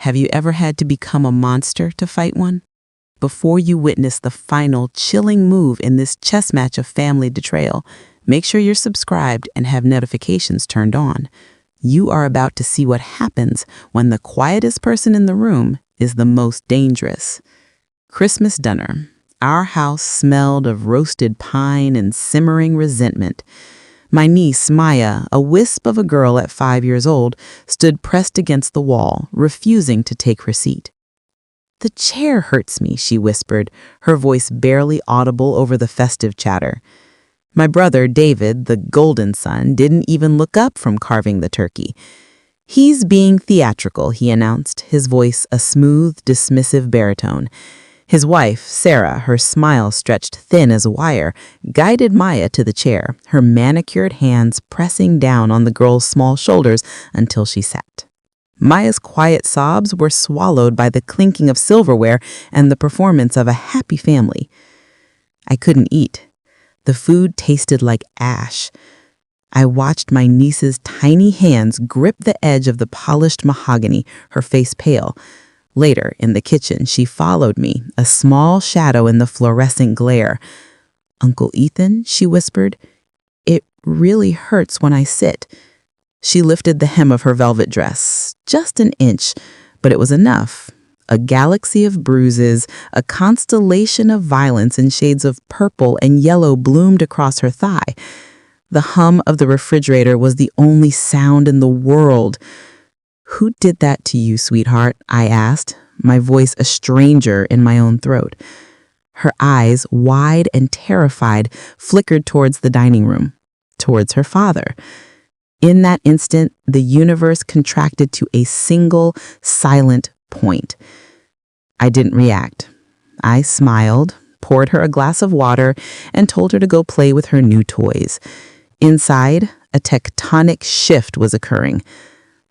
Have you ever had to become a monster to fight one? Before you witness the final chilling move in this chess match of family betrayal, make sure you're subscribed and have notifications turned on. You are about to see what happens when the quietest person in the room is the most dangerous. Christmas dinner. Our house smelled of roasted pine and simmering resentment. My niece, Maya, a wisp of a girl at 5 years old, stood pressed against the wall, refusing to take her seat. "The chair hurts me," she whispered, her voice barely audible over the festive chatter. My brother, David, the golden son, didn't even look up from carving the turkey. "He's being theatrical," he announced, his voice a smooth, dismissive baritone. His wife, Sarah, her smile stretched thin as a wire, guided Maya to the chair, her manicured hands pressing down on the girl's small shoulders until she sat. Maya's quiet sobs were swallowed by the clinking of silverware and the performance of a happy family. I couldn't eat. The food tasted like ash. I watched my niece's tiny hands grip the edge of the polished mahogany, her face pale. Later, in the kitchen, she followed me, a small shadow in the fluorescent glare. "Uncle Ethan," she whispered, "it really hurts when I sit." She lifted the hem of her velvet dress, just an inch, but it was enough. A galaxy of bruises, a constellation of violence in shades of purple and yellow bloomed across her thigh. The hum of the refrigerator was the only sound in the world. "Who did that to you, sweetheart?" I asked, my voice a stranger in my own throat. Her eyes, wide and terrified, flickered towards the dining room, towards her father. In that instant, the universe contracted to a single, silent point. I didn't react. I smiled, poured her a glass of water, and told her to go play with her new toys. Inside, a tectonic shift was occurring.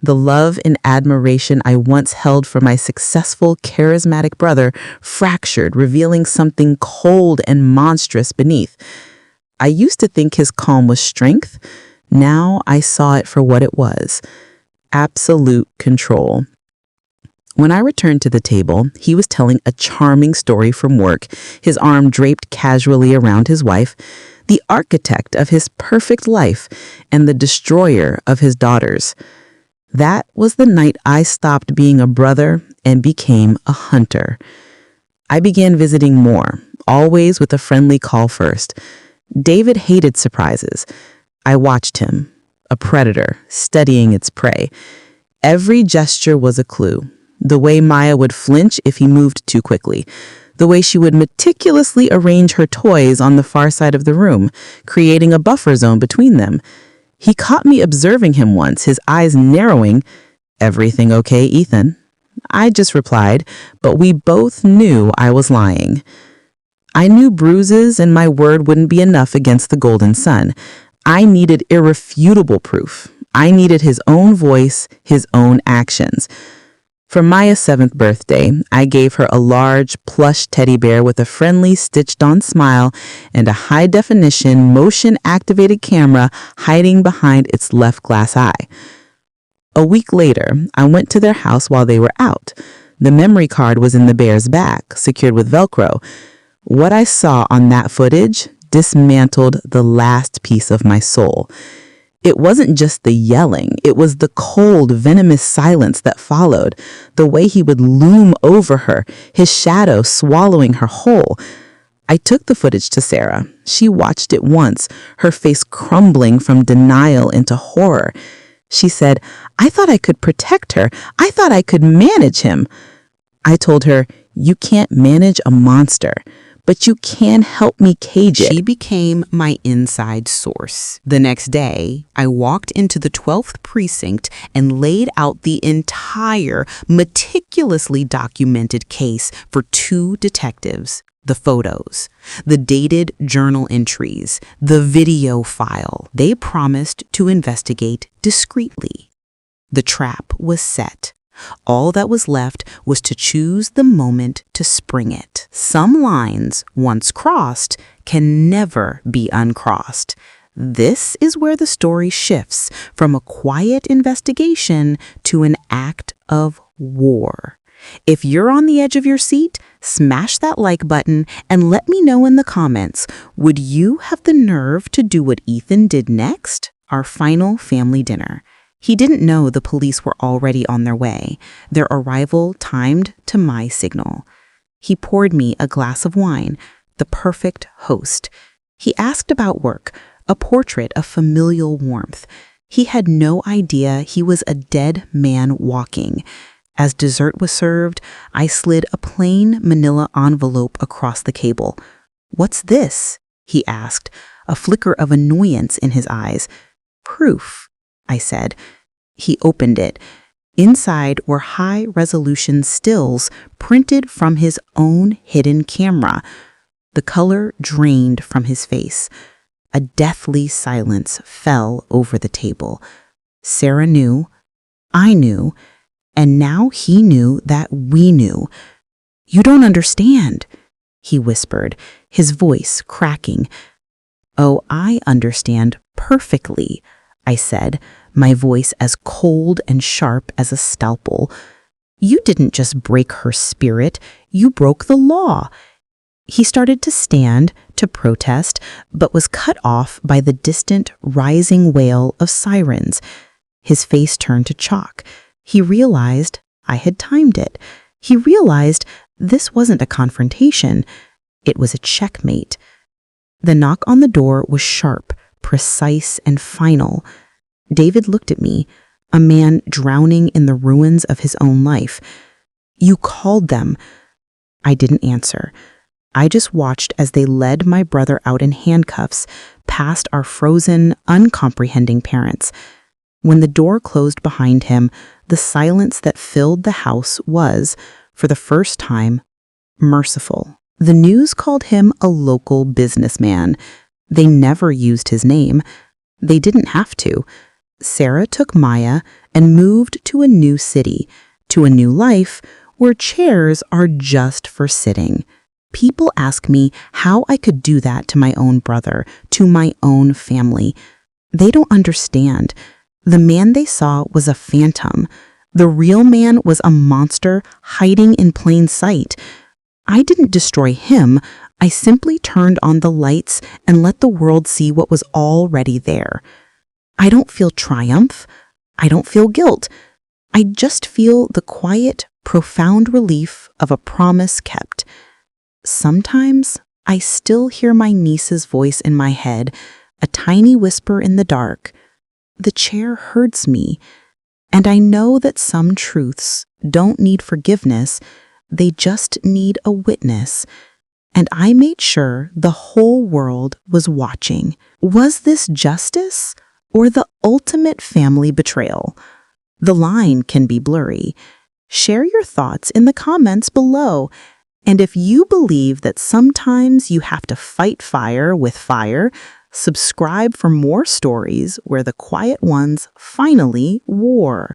The love and admiration I once held for my successful, charismatic brother fractured, revealing something cold and monstrous beneath. I used to think his calm was strength. Now I saw it for what it was: absolute control. When I returned to the table, he was telling a charming story from work, his arm draped casually around his wife, the architect of his perfect life and the destroyer of his daughters. That was the night I stopped being a brother and became a hunter. I began visiting more, always with a friendly call first. David hated surprises. I watched him, a predator, studying its prey. Every gesture was a clue. The way Maya would flinch if he moved too quickly. The way she would meticulously arrange her toys on the far side of the room, creating a buffer zone between them. He caught me observing him once, his eyes narrowing. "Everything okay, Ethan?" I just replied, but we both knew I was lying. I knew bruises and my word wouldn't be enough against the golden son. I needed irrefutable proof. I needed his own voice, his own actions. For Maya's 7th birthday, I gave her a large, plush teddy bear with a friendly, stitched-on smile and a high-definition, motion-activated camera hiding behind its left glass eye. A week later, I went to their house while they were out. The memory card was in the bear's back, secured with Velcro. What I saw on that footage dismantled the last piece of my soul. It wasn't just the yelling, it was the cold, venomous silence that followed, the way he would loom over her, his shadow swallowing her whole. I took the footage to Sarah. She watched it once, her face crumbling from denial into horror. She said, "I thought I could protect her. I thought I could manage him." I told her, "You can't manage a monster, but you can help me cage it." She became my inside source. The next day, I walked into the 12th precinct and laid out the entire meticulously documented case for 2 detectives. The photos, the dated journal entries, the video file. They promised to investigate discreetly. The trap was set. All that was left was to choose the moment to spring it. Some lines, once crossed, can never be uncrossed. This is where the story shifts from a quiet investigation to an act of war. If you're on the edge of your seat, smash that like button and let me know in the comments, would you have the nerve to do what Ethan did next? Our final family dinner. He didn't know the police were already on their way, their arrival timed to my signal. He poured me a glass of wine, the perfect host. He asked about work, a portrait of familial warmth. He had no idea he was a dead man walking. As dessert was served, I slid a plain manila envelope across the cable. "What's this?" he asked, a flicker of annoyance in his eyes. "Proof," I said. He opened it. Inside were high-resolution stills printed from his own hidden camera. The color drained from his face. A deathly silence fell over the table. Sarah knew, I knew, and now he knew that we knew. "You don't understand," he whispered, his voice cracking. "Oh, I understand perfectly," I said, my voice as cold and sharp as a scalpel. "You didn't just break her spirit, you broke the law." He started to stand, to protest, but was cut off by the distant, rising wail of sirens. His face turned to chalk. He realized I had timed it. He realized this wasn't a confrontation. It was a checkmate. The knock on the door was sharp, precise, and final. David looked at me, a man drowning in the ruins of his own life. "You called them." I didn't answer. I just watched as they led my brother out in handcuffs, past our frozen, uncomprehending parents. When the door closed behind him, the silence that filled the house was, for the first time, merciful. The news called him a local businessman. They never used his name. They didn't have to. Sarah took Maya and moved to a new city, to a new life where chairs are just for sitting. People ask me how I could do that to my own brother, to my own family. They don't understand. The man they saw was a phantom. The real man was a monster hiding in plain sight. I didn't destroy him. I simply turned on the lights and let the world see what was already there. I don't feel triumph. I don't feel guilt. I just feel the quiet, profound relief of a promise kept. Sometimes I still hear my niece's voice in my head, a tiny whisper in the dark. The chair hurts me, and I know that some truths don't need forgiveness, they just need a witness. And I made sure the whole world was watching. Was this justice or the ultimate family betrayal? The line can be blurry. Share your thoughts in the comments below. And if you believe that sometimes you have to fight fire with fire, subscribe for more stories where the quiet ones finally war.